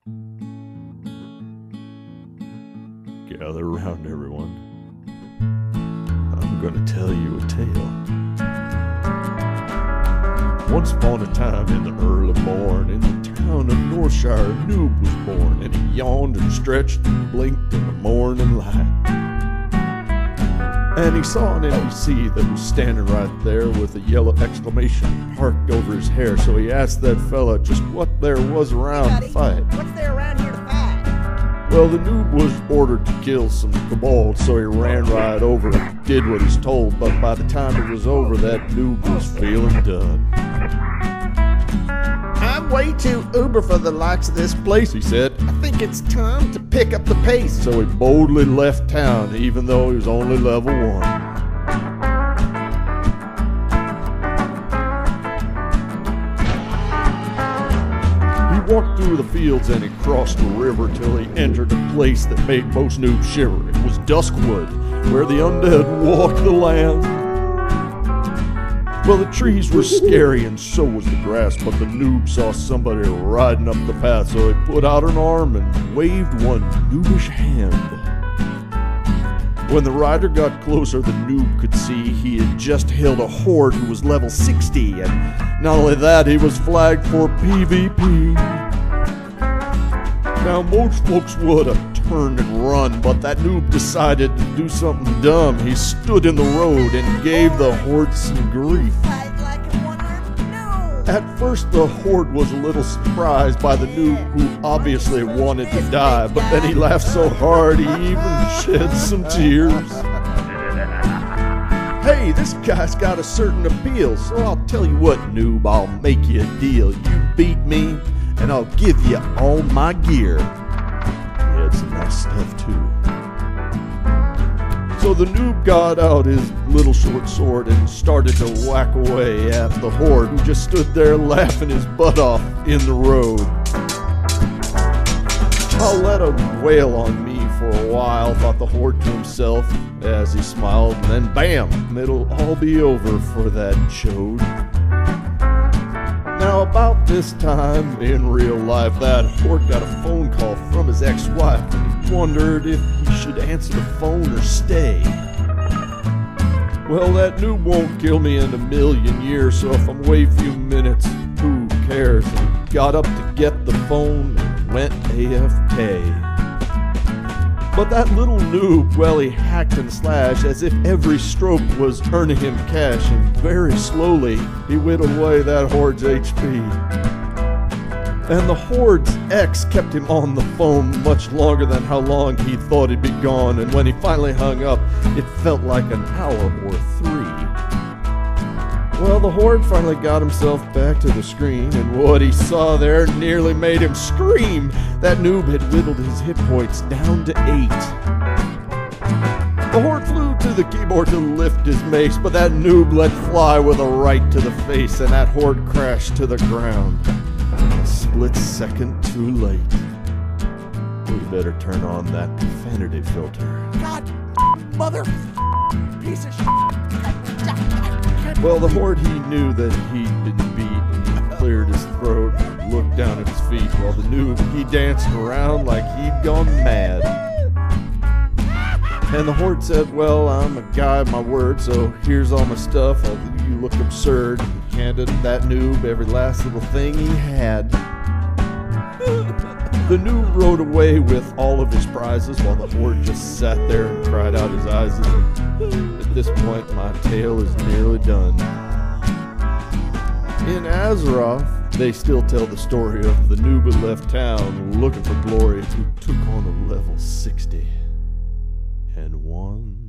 Gather around, everyone. I'm gonna tell you a tale. Once upon a time in the early morn, in the town of Northshire, a noob was born, and he yawned and stretched and blinked in the morning light. And he saw an NPC that was standing right there with a yellow exclamation parked over his hair, so he asked that fella just what there was around to fight. What's there around here to fight? Well, the noob was ordered to kill some kobolds, so he ran right over and did what he's told, but by the time it was over, that noob was feeling done. I'm way too uber for the likes of this place, He said, I think it's time to pick up the pace. so he boldly left town, even though he was only level 1. He walked through the fields and he crossed the river till he entered a place that made most noobs shiver. It was Duskwood, where the undead walked the land. Well, the trees were scary and so was the grass, but the noob saw somebody riding up the path, so he put out an arm and waved one noobish hand. When the rider got closer, the noob could see he had just hailed a horde who was level 60, and not only that, he was flagged for PvP. Now, most folks would have turned and run, but that noob decided to do something dumb. He stood in the road and gave the horde some grief. Fight like a one-armed noob. At first, the horde was a little surprised by the noob, who obviously wanted to die, but then he laughed so hard he even shed some tears. Hey, this guy's got a certain appeal, so I'll tell you what, noob, I'll make you a deal. You beat me, and I'll give you all my gear. He had some nice stuff, too. So the noob got out his little short sword and started to whack away at the horde, who just stood there laughing his butt off in the road. I'll let him wail on me for a while, thought the horde to himself as he smiled, and then bam, it'll all be over for that chode. Now, about this time in real life, that horde got a phone call from his ex-wife, and he wondered if he should answer the phone or stay. Well, that noob won't kill me in a million years, so if I'm away a few minutes, who cares? And he got up to get the phone and went AFK. But that little noob, well, he hacked and slashed as if every stroke was earning him cash, and very slowly he whittled away that horde's HP. And the horde's ex kept him on the phone much longer than how long he thought he'd be gone, and when he finally hung up, it felt like an hour or 3. Well, the horde finally got himself back to the screen, and what he saw there nearly made him scream. That noob had whittled his hit points down to 8. The horde flew to the keyboard to lift his mace, but that noob let fly with a right to the face, and that horde crashed to the ground. A split second too late. We better turn on that profanity filter. God, mother, piece of shit. Well, the horde, he knew that he'd been beaten. He cleared his throat and looked down at his feet, while the noob, he danced around like he'd gone mad. And the horde said, well, I'm a guy of my word, so here's all my stuff. You look absurd. He handed that noob every last little thing he had. The noob rode away with all of his prizes, while the horde just sat there and cried out his eyes. At this point, my tale is nearly done. In Azeroth, they still tell the story of the noob who left town looking for glory, who took on a level 60 and won.